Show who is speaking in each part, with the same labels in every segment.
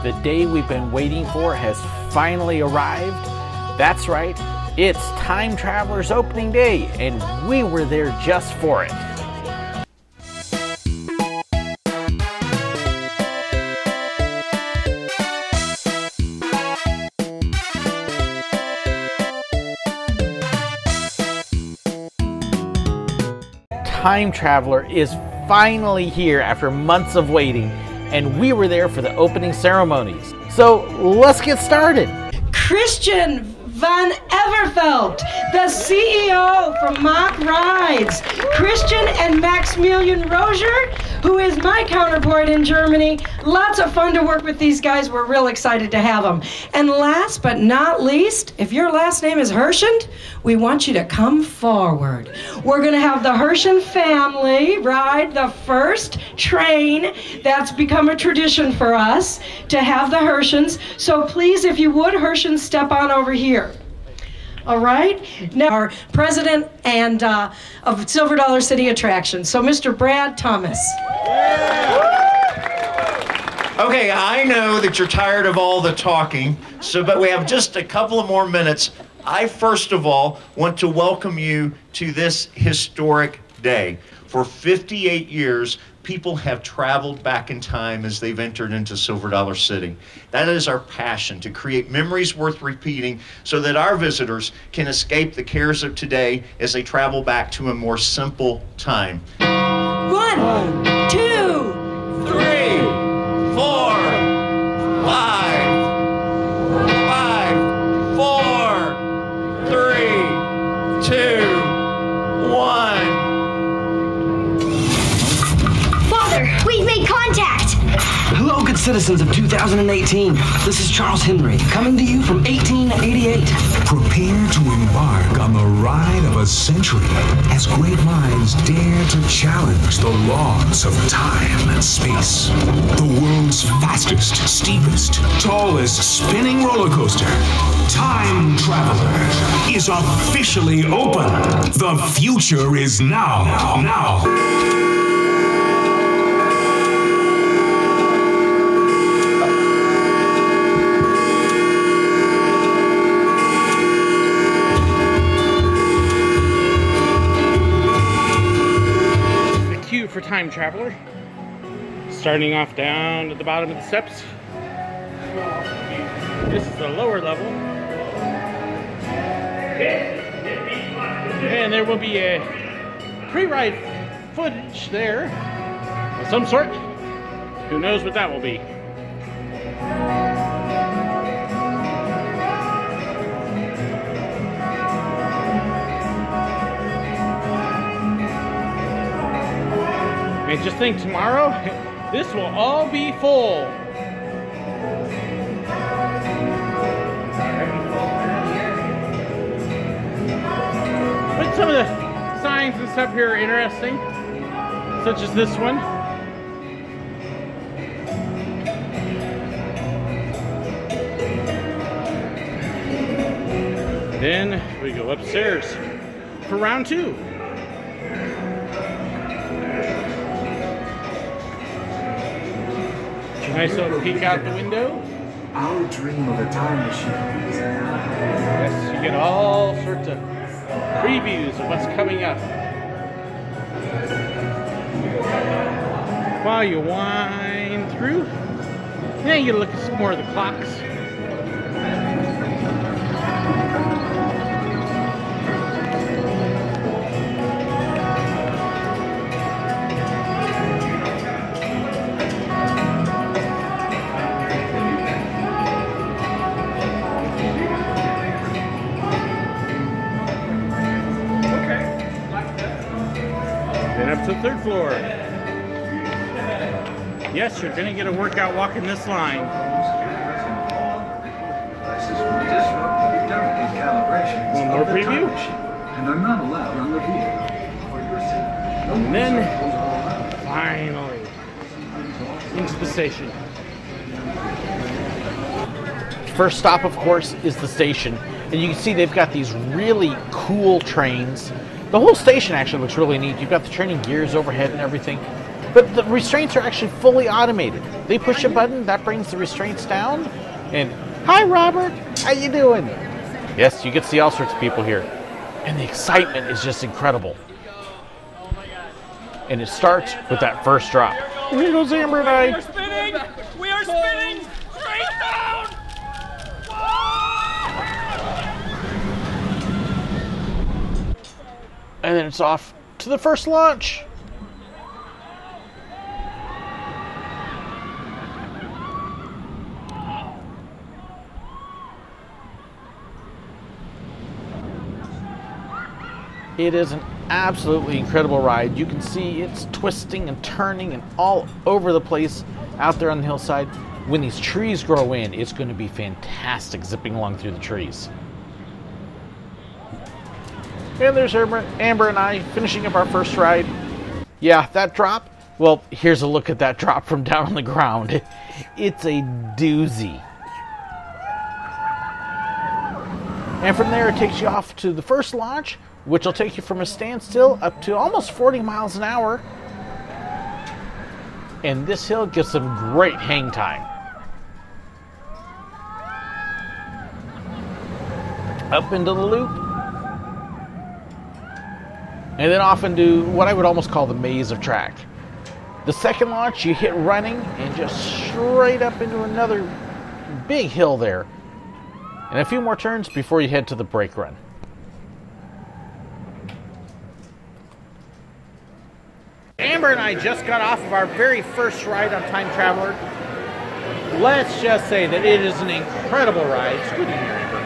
Speaker 1: The day we've been waiting for has finally arrived. That's right, it's Time Traveler's opening day, and we were there just for it. Time Traveler is finally here after months of waiting, and we were there for the opening ceremonies. So let's get started.
Speaker 2: Christian Van Everveld, the CEO from Mock Rides. Christian and Maximilian Rozier, who is my counterpart in Germany. Lots of fun to work with these guys. We're real excited to have them. And last but not least, if your last name is Herschend, we want you to come forward. We're going to have the Herschend family ride the first train. That's become a tradition for us to have the Herschends. So please, if you would, Herschend, step on over here. All right, now our president and of Silver Dollar City Attractions. So Mr. Brad Thomas.
Speaker 3: Okay, I know that you're tired of all the talking, but we have just a couple of more minutes. I first of all want to welcome you to this historic day. For 58 years, people have traveled back in time as they've entered into Silver Dollar City. That is our passion, to create memories worth repeating so that our visitors can escape the cares of today as they travel back to a more simple time.
Speaker 2: 1, 2,
Speaker 3: 3, 4, 5, 4, 3, 2, 1.
Speaker 4: We've made contact!
Speaker 5: Hello, good citizens of 2018. This is Charles Henry, coming to you from 1888.
Speaker 6: Prepare to embark on the ride of a century as great minds dare to challenge the laws of time and space. The world's fastest, steepest, tallest spinning roller coaster, Time Traveler, is officially open. The future is now.
Speaker 1: For Time Traveler, starting off down at the bottom of the steps. This is the lower level, and there will be a pre-ride footage there of some sort. Who knows what that will be. And just think, tomorrow, this will all be full. But some of the signs and stuff here are interesting, such as this one. Then we go upstairs for round 2. Nice little peek out the window.
Speaker 6: Our dream of a time machine.
Speaker 1: Yes, you get all sorts of previews of what's coming up. While you wind through, then you look at some more of the clocks. Up to the 3rd floor. Yes, you're going to get a workout walking this line. One more preview.
Speaker 6: And are not allowed on the vehicle.
Speaker 1: And then, finally, into the station. First stop, of course, is the station. And you can see they've got these really cool trains. The whole station actually looks really neat. You've got the training gears overhead and everything. But the restraints are actually fully automated. They push a button, that brings the restraints down. And, hi Robert, how you doing? Yes, you get to see all sorts of people here. And the excitement is just incredible. And it starts with that first drop. Here goes Amber and I.
Speaker 7: We are spinning! We are spinning! Straight down!
Speaker 1: And then it's off to the first launch. It is an absolutely incredible ride. You can see it's twisting and turning and all over the place out there on the hillside. When these trees grow in, it's going to be fantastic zipping along through the trees. And there's Amber and I finishing up our first ride. Yeah, that drop. Well, here's a look at that drop from down on the ground. It's a doozy. And from there, it takes you off to the first launch, which will take you from a standstill up to almost 40 miles an hour. And this hill gives some great hang time. Up into the loop. And then off into what I would almost call the maze of track. The second launch, you hit running and just straight up into another big hill there. And a few more turns before you head to the brake run. Amber and I just got off of our very first ride on Time Traveler. Let's just say that it is an incredible ride. Scoot in here, Amber.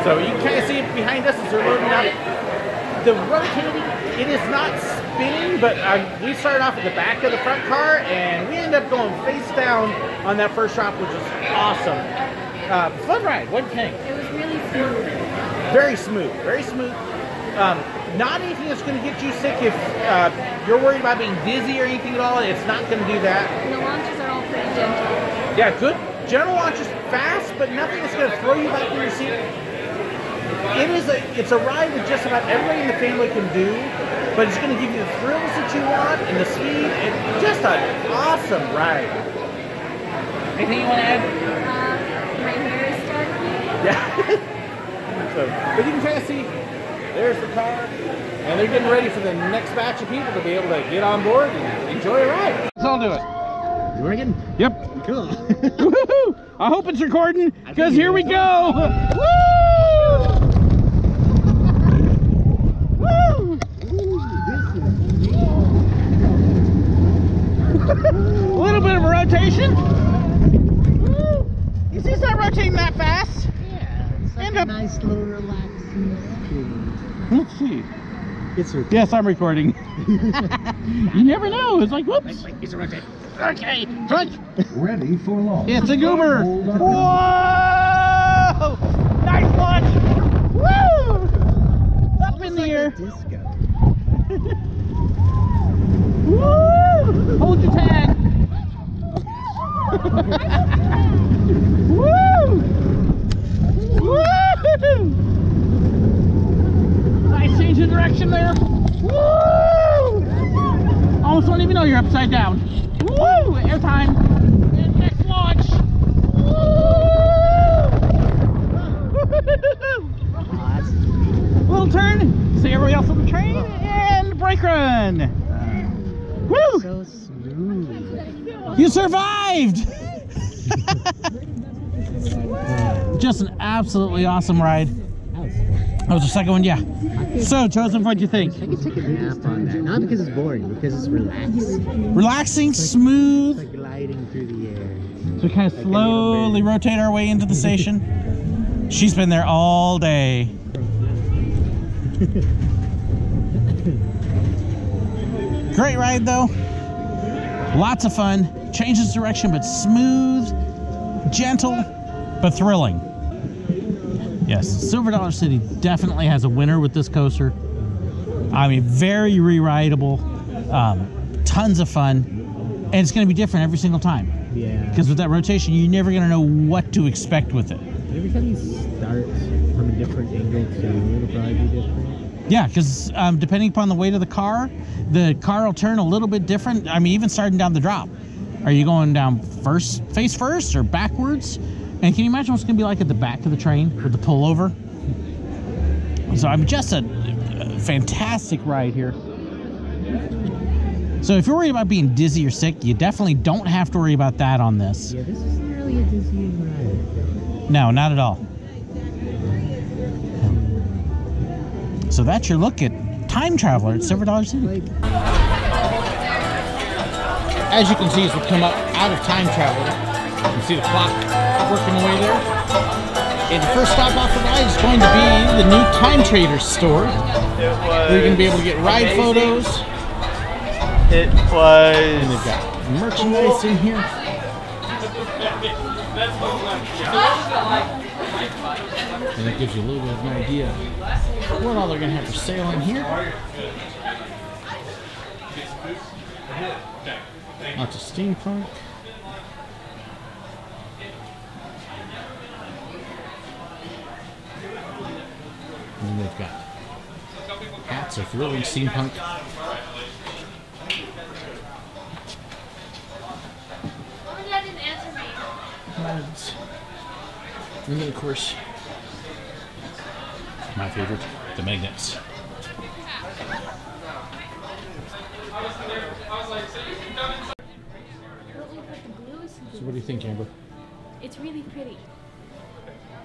Speaker 1: So you can kind of see it behind us as they're loading up. The rotating, it is not spinning, but we started off at the back of the front car, and we ended up going face down on that first drop, which was awesome. Fun ride, what do you think?
Speaker 8: It was really smooth.
Speaker 1: Very smooth, very smooth. Not anything that's going to get you sick if you're worried about being dizzy or anything at all. It's not going to do that.
Speaker 8: And the launches are all pretty gentle.
Speaker 1: Yeah, good. General launches fast, but nothing that's going to throw you back in your seat. It's a ride that just about everybody in the family can do, but it's going to give you the thrills that you want and the speed, and just an awesome ride. Anything you want to add?
Speaker 8: My hair is starting.
Speaker 1: Yeah. But you can kind of see, there's the car, and they're getting ready for the next batch of people to be able to get on board and enjoy a ride. Let's all do it.
Speaker 9: You working?
Speaker 1: Yep.
Speaker 9: Cool.
Speaker 1: Woohoo! I hope it's recording, because here we go! Woo! Woo! A little bit of a rotation. Woo! You see it's not rotating that fast?
Speaker 9: Yeah, it's like a nice little relaxing experience.
Speaker 1: Let's see.
Speaker 9: It's recording.
Speaker 1: Yes, I'm recording. You never know. It's like, whoops.
Speaker 9: Wait, it's rotating.
Speaker 1: Okay, front.
Speaker 6: Ready for launch.
Speaker 1: It's a goober. Whoa! Nice launch. Woo! Up in the air.
Speaker 9: Disco.
Speaker 1: Woo! Hold your tag. Woo! Woo! Nice change of direction there. Woo! Almost don't even know you're upside down. Woo! Airtime. And next launch. Woo! Little turn. See everybody else on the train and brake run. Woo!
Speaker 9: So smooth.
Speaker 1: You survived! Just an absolutely awesome ride. That was the second one, yeah. So, Joseph, what'd you think?
Speaker 9: I could take a nap on that. Not because it's boring, because it's relaxing.
Speaker 1: Relaxing, smooth.
Speaker 9: It's like gliding through the air.
Speaker 1: So we kind of slowly rotate our way into the station. She's been there all day. Great ride though. Lots of fun. Changes direction, but smooth, gentle, but thrilling. Yes, Silver Dollar City definitely has a winner with this coaster. I mean, very re-rideable, tons of fun, and it's going to be different every single time.
Speaker 9: Yeah.
Speaker 1: Because with that rotation, you're never going to know what to expect with it.
Speaker 9: Every time you start from a different angle too, it'll probably be different.
Speaker 1: Yeah, because depending upon the weight of the car will turn a little bit different. I mean, even starting down the drop. Are you going down face first or backwards? And can you imagine what's going to be like at the back of the train with the pullover? So I'm just a fantastic ride here. So if you're worried about being dizzy or sick, you definitely don't have to worry about that on this.
Speaker 9: Yeah, this isn't really a dizzying ride.
Speaker 1: No, not at all. So that's your look at Time Traveler at Silver Dollar City. As you can see, as we come up out of Time Traveler, you can see the clock working away there. And the first stop off the ride is going to be the new Time Trader store. Where you're going to be able to get ride photos.
Speaker 10: It was...
Speaker 1: And they've got merchandise in here. And that gives you a little bit of an idea of what all they're going to have for sale in here. Lots of steampunk. And then they've got hats if you're really steampunk. And then, of course, my favorite, the magnets. So what do you think, Amber?
Speaker 8: It's really pretty.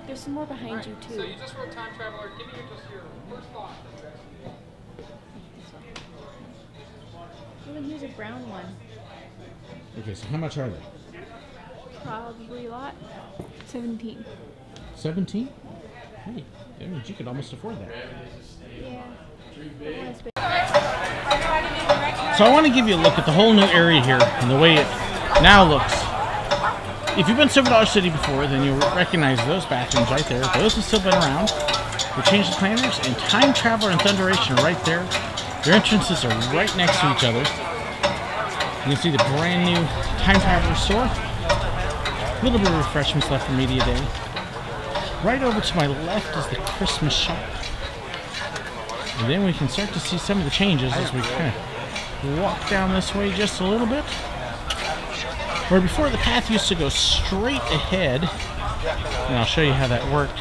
Speaker 8: There's some more behind you, too.
Speaker 7: So you just wrote Time Traveler. Give me just your first thought.
Speaker 8: Oh, and here's a brown one.
Speaker 1: Okay, so how much are they?
Speaker 8: Probably a lot. 17.
Speaker 1: 17? Hey, that means you could almost afford that.
Speaker 8: Yeah.
Speaker 1: So I want to give you a look at the whole new area here and the way it now looks. If you've been to Silver Dollar City before, then you'll recognize those bathrooms right there. Those have still been around. They changed the planners, and Time Traveler and Thunderation are right there. Their entrances are right next to each other. You can see the brand new Time Traveler store. A little bit of refreshments left for Media Day. Right over to my left is the Christmas shop. And then we can start to see some of the changes as we kind of walk down this way just a little bit. Where before the path used to go straight ahead, and I'll show you how that worked.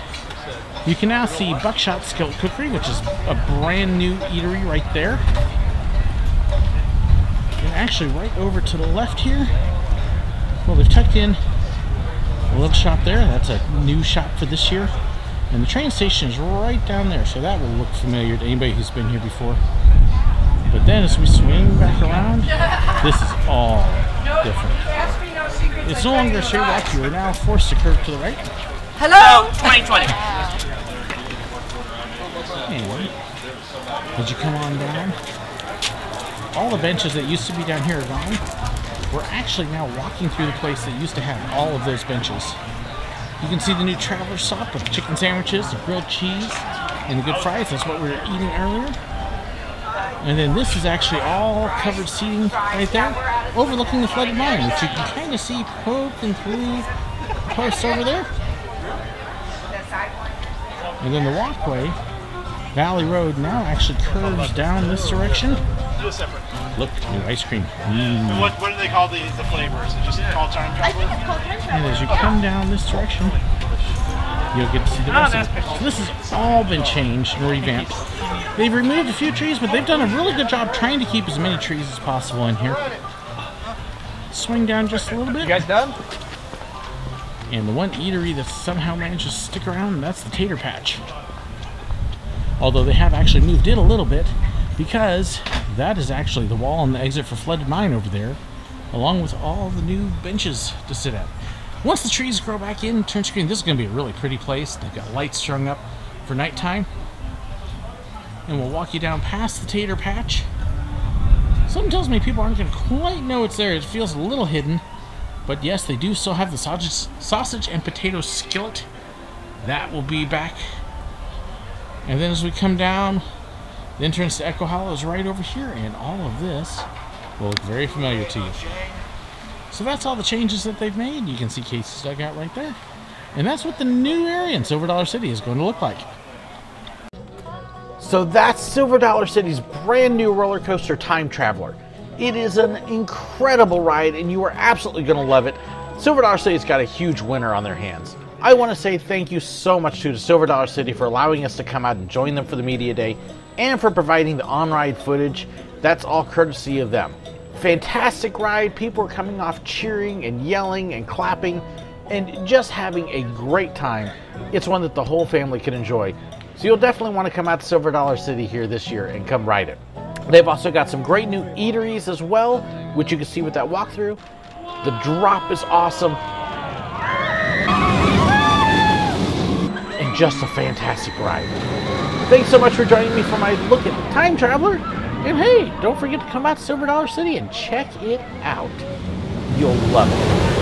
Speaker 1: You can now see Buckshot Skillet Cookery, which is a brand new eatery right there. And actually right over to the left here, well, they've tucked in a little shop there. That's a new shop for this year. And the train station is right down there, so that will look familiar to anybody who's been here before. But then as we swing back around, this is all different. It's no longer a straight walk. You are now forced to curve to the right.
Speaker 7: Hello, 2020.
Speaker 1: And as you come on down, all the benches that used to be down here are gone. We're actually now walking through the place that used to have all of those benches. You can see the new Traveler Stop with the chicken sandwiches, the grilled cheese, and the good fries. That's what we were eating earlier. And then this is actually all covered seating right there, overlooking the flooded mine, which you can kind of see poking through the posts over there. And then the walkway, Valley Road, now actually curves down this direction. Look, new ice cream.
Speaker 10: And what do they call the flavors? Is it just called Time Traveler?
Speaker 1: And as you come down this direction, you'll get to see the rest of it. So this has all been changed and revamped. They've removed a few trees, but they've done a really good job trying to keep as many trees as possible in here. Swing down just a little bit.
Speaker 10: You guys done?
Speaker 1: And the one eatery that somehow managed to stick around, that's the Tater Patch. Although they have actually moved it a little bit, because that is actually the wall and the exit for Flooded Mine over there, along with all the new benches to sit at. Once the trees grow back in, turn screen, this is going to be a really pretty place. They've got lights strung up for nighttime. And we'll walk you down past the Tater Patch. Something tells me people aren't going to quite know it's there. It feels a little hidden. But yes, they do still have the sausage and potato skillet. That will be back. And then as we come down, the entrance to Echo Hollow is right over here, and all of this will look very familiar to you. So that's all the changes that they've made. You can see Casey's Dugout right there. And that's what the new area in Silver Dollar City is going to look like. So So that's Silver Dollar City's brand new roller coaster, Time Traveler. It is an incredible ride and you are absolutely going to love it. Silver Dollar City's got a huge winner on their hands. I want to say thank you so much to Silver Dollar City for allowing us to come out and join them for the media day and for providing the on-ride footage. That's all courtesy of them. Fantastic ride. People are coming off cheering and yelling and clapping and just having a great time. It's one that the whole family can enjoy. So you'll definitely want to come out to Silver Dollar City here this year and come ride it. They've also got some great new eateries as well, which you can see with that walkthrough. The drop is awesome. And just a fantastic ride. Thanks so much for joining me for my look at Time Traveler. And hey, don't forget to come out to Silver Dollar City and check it out. You'll love it.